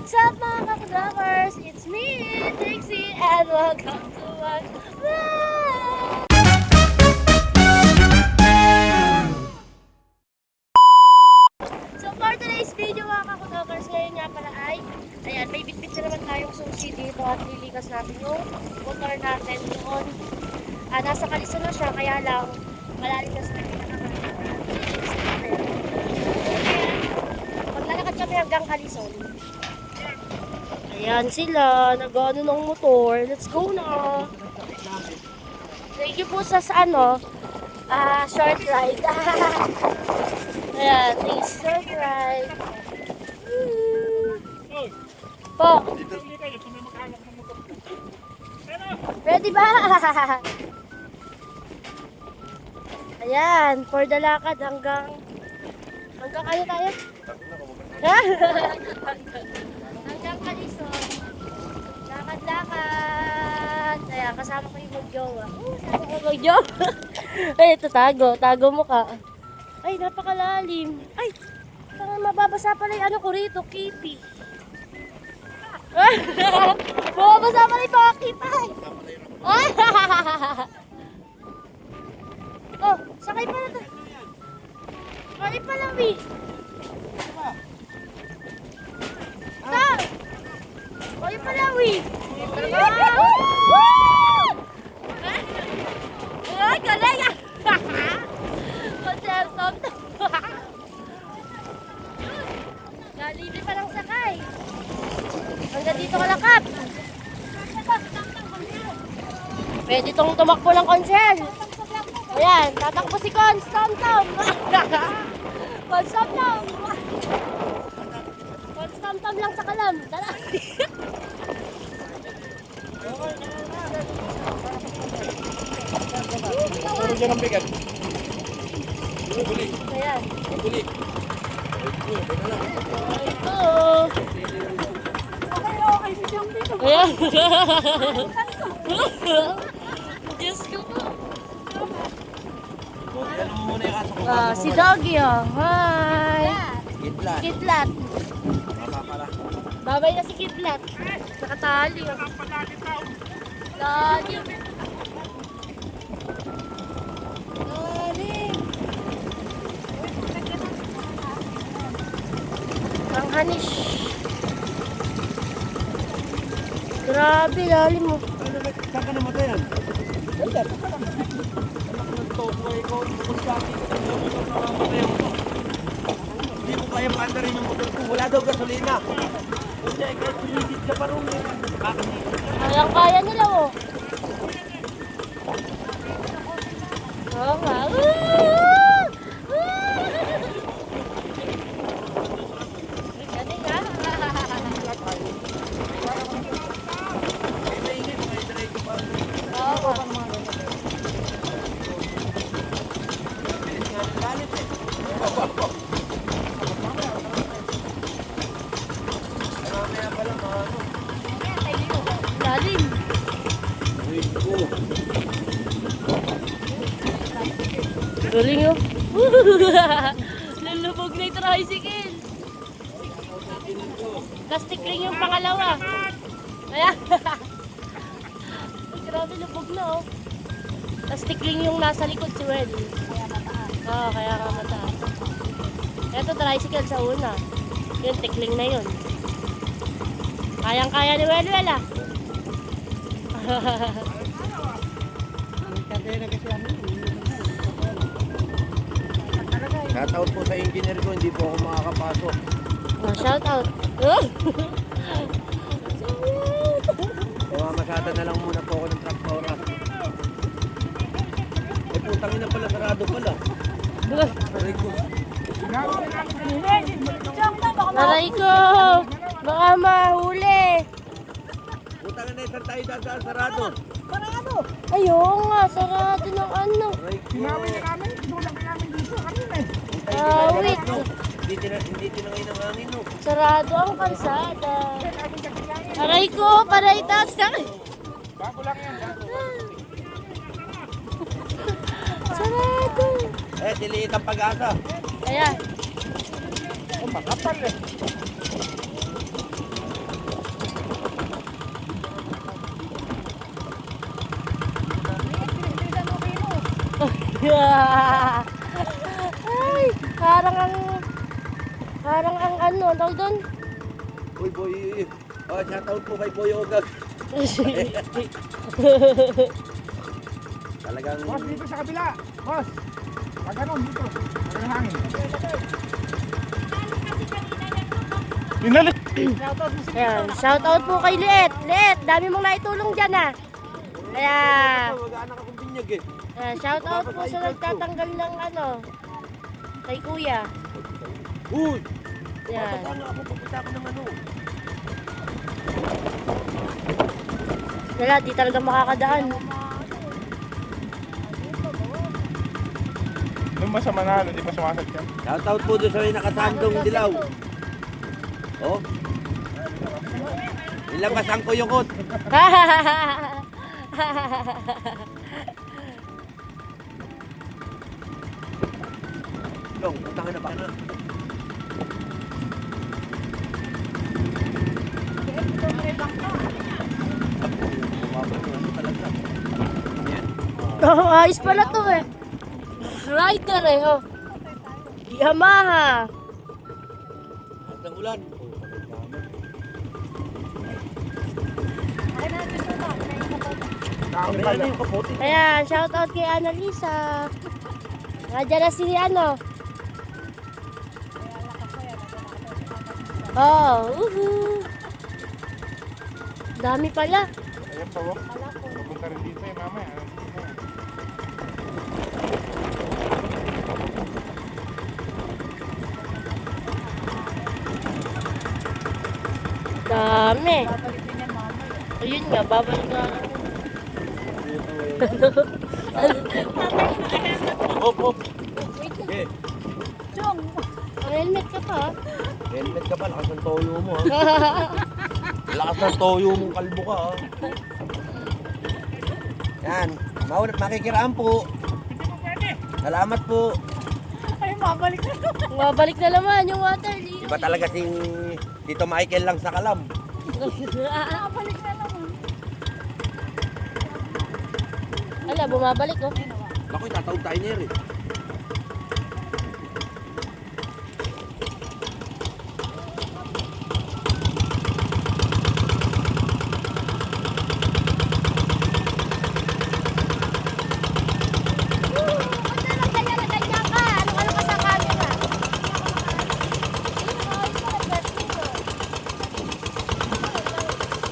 What's up mga ka-vloggers? It's me, Trixie, and welcome to my vlog! So for today's video mga ka-vloggers, ngayon nga pala ay, ayan, may bitbit na naman tayong susi dito at lilikas natin yung motor natin doon. Nasa Kaliso na siya, kaya lang, malalikas natin nakakalimutan. Maglalakad kami hanggang Kalison. Ayan sila, nag-ano ng motor. Let's go na! Thank you po sa ano, short ride. Ayan, thanks, short ride. Po. Ready ba? Ayan, for the lakad hanggang kaya tayo? Hanggang Kalison. Lakad-lakad. Ayan, kasama ko yung magjowa. Kasama ko magjowa. Ay, ito tago mo ka. Ay, napakalalim. Ay, parang mababasa pala yung ano ko rito, kipi. Mababasa pala yung pakakip. Ay! Oh, sakay pala to. Sakay pala, Wi. Ito! Oh, yung pala, Wi. Ay, galing ah! Konsertom to. Nalibre pa lang sakay. Hanggang dito kalakap. Pwede itong tumakbo ng konsel. Ayan, tatakbo si Constantom. Constantom. Constantom lang sa kalam. Tara. Puro dyan ang bigat. Buli. Ayan. Buli. Ito. Ayan. Diyos ko po. Yan mo muna yung aso ko. Si Doggy oh. Hi. Gitla. Kidlat. Mapapala. Babay na si Kidlat. Nakatali oh. Lali. Ang hanish. Grabe, lalim mo. Saan ka namatayan? Wala. Hindi mo kaya paandarin yung motor ko. Wala daw gasolina. Kasi kahit pinigit ka pa rin. Kaya nila oh. Oo nga. Galing ah. Oo. Lalim. Galing oh. Lulubog na yung tricycle. Plastic ring yung pangalawa. Ayan. Grabe, lubog na oh. Plastic ring yung nasa likod si Wel. Kaya mataas. Oo, kaya nga mataas. Ito tricycle sa una. Yun, tikling na yun. Kayang-kaya ni Wel ah. Shoutout po sa engineer ko, hindi po ako makakapasok. Oh, shout out. Mamasada na lang muna po ako ng truck pa oras. Eh putang ina pala, sarado pala. Aray ko. Aray ko! Baka mahuli. Putang ina, saan tayo dadaan, sarado? Ayun nga, sarado ng ano. Aray ko. Wait. Hindi tinangay ng hangin, no? Sarado ang kalsada. Aray ko, paray taas ka. Bago lang yan. Sarado. Diliit ang pag-asa. Ayan. Oh, makapal eh. Ay, parang ang ano, tawag doon? Uy, boy. Oh, shoutout po kay Boy Ogag. Talagang... Boss, dito sa kabila. Boss. Pag ganon, dito. Pag ang hangin. Binalik. Ayan, shout out po kay Liet. Liet, dami mong naitulong dyan ah. Kaya, Mag-aanak akong binyag eh. shout out po sa nagtatanggal ng ano, kay Kuya. Uy! Yan. Paano ako pupunta ako ng ano? Wala, di talaga makakadaan. Doon ba sa Manalo, di ba sumasad ka? Shoutout po doon sa may nakasandong dilaw. Oh. Nilabasan ko yung kot. Long, punta ka na ba na? Oh, ayos pala to eh. Rider eh, oh. Yamaha. At ng ulan. Dami Ayan pala. yung kapote. Ayan, shout out kay Annalisa. Nandiyan na si ano. Oh, dami pala. Ayan pa, boss. Pupunta rin dito eh, mamaya. Dami. Ayun nga, babalik na. Hop, hop. Okay. Ang helmet ka pa. Helmet ka pa, lakas ng toyo mo ha. Lakas ng toyo mong kalbo ka ha. Yan, makikiraan po. Salamat po. Mabalik na naman yung water. Iba talaga si Tito Michael lang sa kalam. Mabalik na naman. Ala, bumabalik oh. Naku, itatawag tayo niya rin.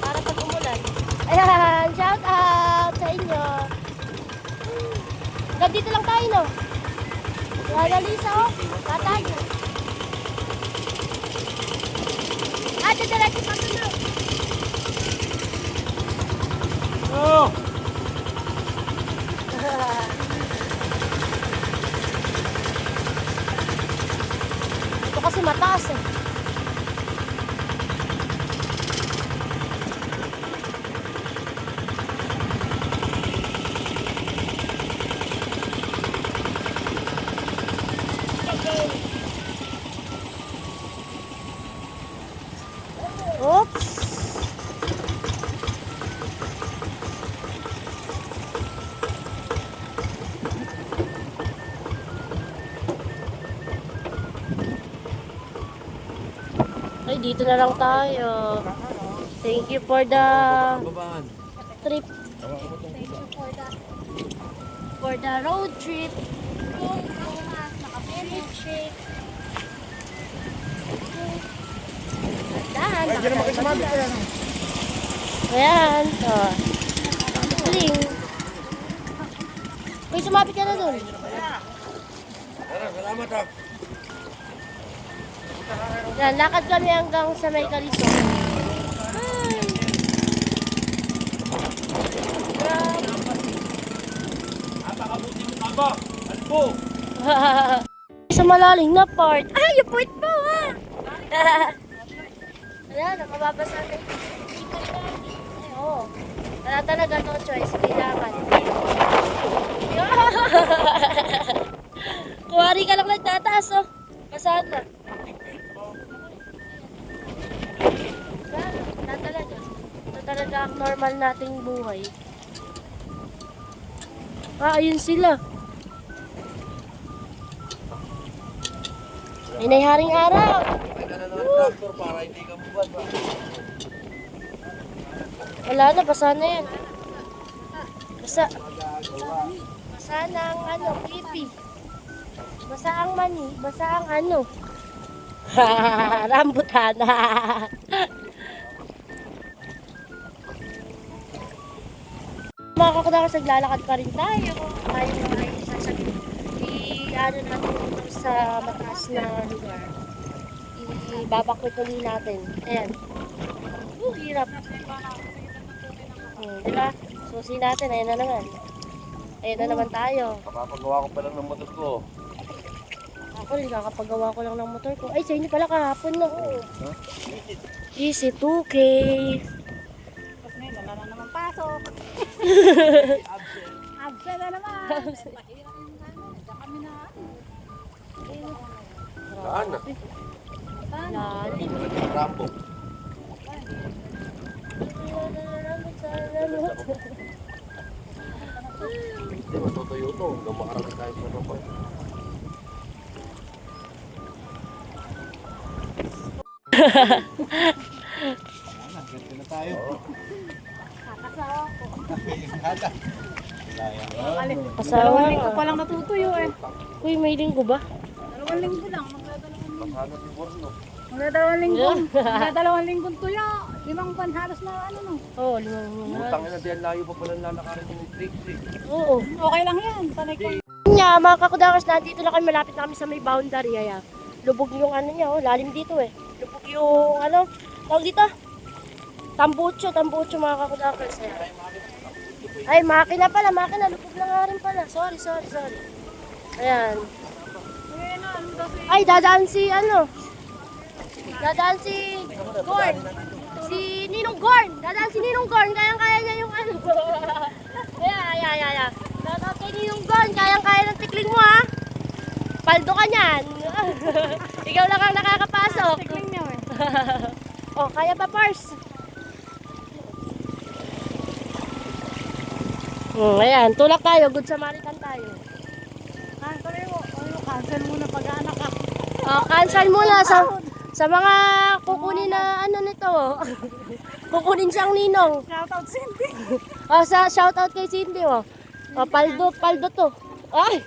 Para pag umulan. Ayan, shout out sa inyo. Hanggang dito lang tayo, no? Lisa, oh. Tatay. Diretso pa tuloy. Oh! Ito kasi mataas eh. Oops. Ay, dito na lang tayo. Thank you for the Babaan. trip. For the road trip. Naka-milkshake. Dahan. Ay, dyan naman kayo sumabit ko yan. Ayan. Oh. Sling. Uy, sumapit ka na dun. Salamat ha. Yan, lakad kami hanggang sa may kalito. Ay. Napakabuti mo ka ba? Albo! Sa malalim na part. Ay, yung point po ha. Ayan, nakababasa natin. Oo. Wala talaga no choice. Kailangan. Kuwari ka lang nagtataas oh. Kasaan na? Wala talaga. Ito talaga ang normal nating buhay. Ah, ayun sila. May naiharing araw. Kaya na ng tractor para hindi ka buwan ba? Wala na, basa na yan. Basa. Basa na ang ano, pipi. Basa ang mani, basa ang ano. Rambutan. Mga kakudakas, naglalakad pa rin tayo. Tayo na ay sasabihin. I-ano natin ito sa mataas na lugar. Ibabakwit ulit natin. Ayan. Hirap. Diba? Susi natin. Ayan na naman. Ayan na naman tayo. Kapapagawa ko pa lang ng motor ko. Ako rin, kakapagawa ko lang ng motor ko. Ay, sa inyo pala kahapon na. Easy 2K. Tapos ngayon, wala na naman pasok. Absent na naman. Mahirap yung gano'n. Diyan kami na. Saan na? Lalim. Rambo. Hindi matutuyo to. Hanggang makarating tayo sa kapal. Ganito na tayo. Pasawa Linggo pa ka. lang natutuyo eh. Uy, may linggo ba? 2 linggo lang. Pasano si Borno? Magdadalawang linggo. Magdadalawang linggong tuyo. 5 pan halos na ano no. Oo, oh, limang Utang na diyan layo pa pala lalakarin yung tricks eh. Oo. Okay lang yan. Panay ko. Nya, mga kakudakas, nandito na kami, malapit na kami sa may boundary. Kaya, lubog yung ano niya, oh, lalim dito eh. Lubog yung ano, tawag dito? Tambucho mga kakudakas. Ayan. Ay, makina pala, lubog na nga rin pala. Sorry. Ayan. Ngayon na, ano daw Ay, dadaan si ano? Dadaan si Gorn. Si Ninong Gorn. Dadaan si Ninong Gorn. Kayang-kaya niya yung ano.Aya. Dadaan kay Ninong Gorn. Kayang-kaya ng tikling mo ha. Paldo ka niyan. Ikaw lang ang nakakapasok. tikling niya eh. Oh, kaya pa, Pars? Ayan, tulak tayo. Good Samaritan tayo. Cancel mo. Ano, cancel muna pag-anak ka. Oh, cancel muna sa mga kukunin na ano nito. Kukunin siyang ninong. Shoutout Cindy. Oh, sa shoutout kay Cindy oh. Oh, paldo to. Ay,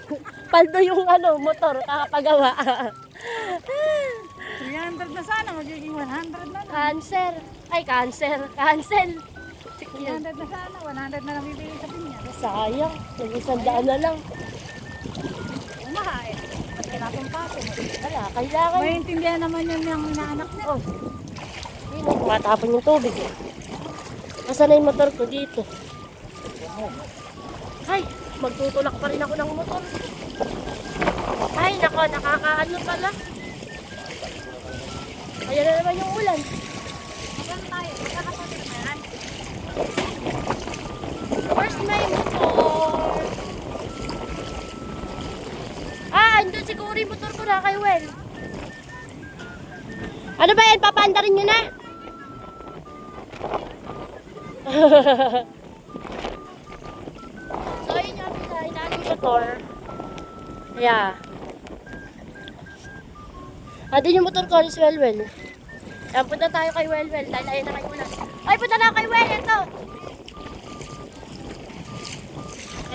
paldo yung ano, motor kakapagawa. 300 na sana, magiging 100 na lang. Cancel. Cancel. 300 na sana, 100 na lang bibili sa pinya. Sayang, nag-100 na lang. Umahain. At kinapong-kapong. Wala, kailangan. Maintindihan naman yun yung inaanak niya. Oh. Yun, oh, matapon yung tubig eh. Nasaan na yung motor ko dito? Ay, magtutulak pa rin ako ng motor. Ay, nako, nakakaano pala. Ayan na naman yung ulan. Magkano tayo? Magkakapatid na yan. Where's my motor? Andun siguro yung motor ko na kay Wel. Ano ba yan? Papaandarin nyo na? So, ayun yung inaanong motor. Yeah. Andun yung motor ko, si Welwel. Ayan, punta tayo kay Welwel. Dahil ayun na kayo ulan. Ay, punta na kay Wel. Ito.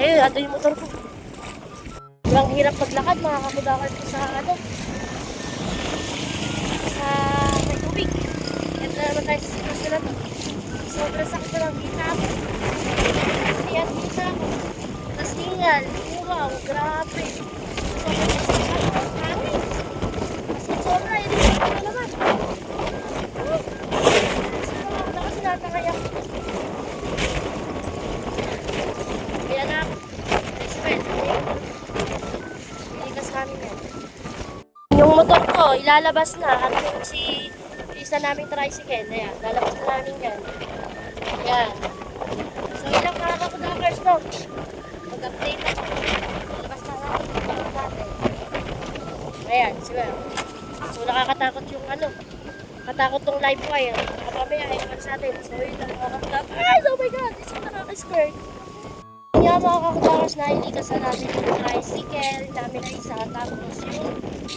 Ayun, andun yung motor ko. Ang hirap maglakad, mga kakudakas ko sa ano. Sa may tubig. Ito na naman tayo sa sitwasyon na to. Sobrang sakit na lang. Dito ako. Dito ako. Tapos hingal. Wow, grabe. Sobrang sakit na lang. Hangin. Kasi sobra. Hindi ko na naman. Kasi mga kakudakas natakay ako. Kaya na ako. Respect. Ilikas namin yan. Yung motor ko, ilalabas na. At yung si isa naming tricycle. Ayan, lalabas na namin yan. Ayan. So, ilang kakakudakers no? Mag-update ako. Lalabas na namin yung motor natin. Ayan, sige. So, nakakatakot yung ano. Katakot tong live wire. Mamaya, ayaw sa atin. So, yun lang kakakudakers. Ay, oh my God! Isa nakaka-skirt. nga mga kakutangers na ilikas na natin yung tricycle namin na isa tapos yung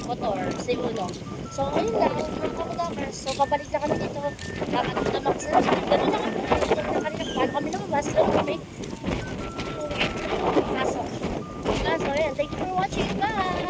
motor, si Uno. So ayun lang mga kakutangers. So pabalik na kami dito. Nakakita mo sa lahat. Ganun na kami. Ganun na kanina. Paano kami lumabas? Ganun kami. Pasok. So ayan. Thank you for watching. Bye!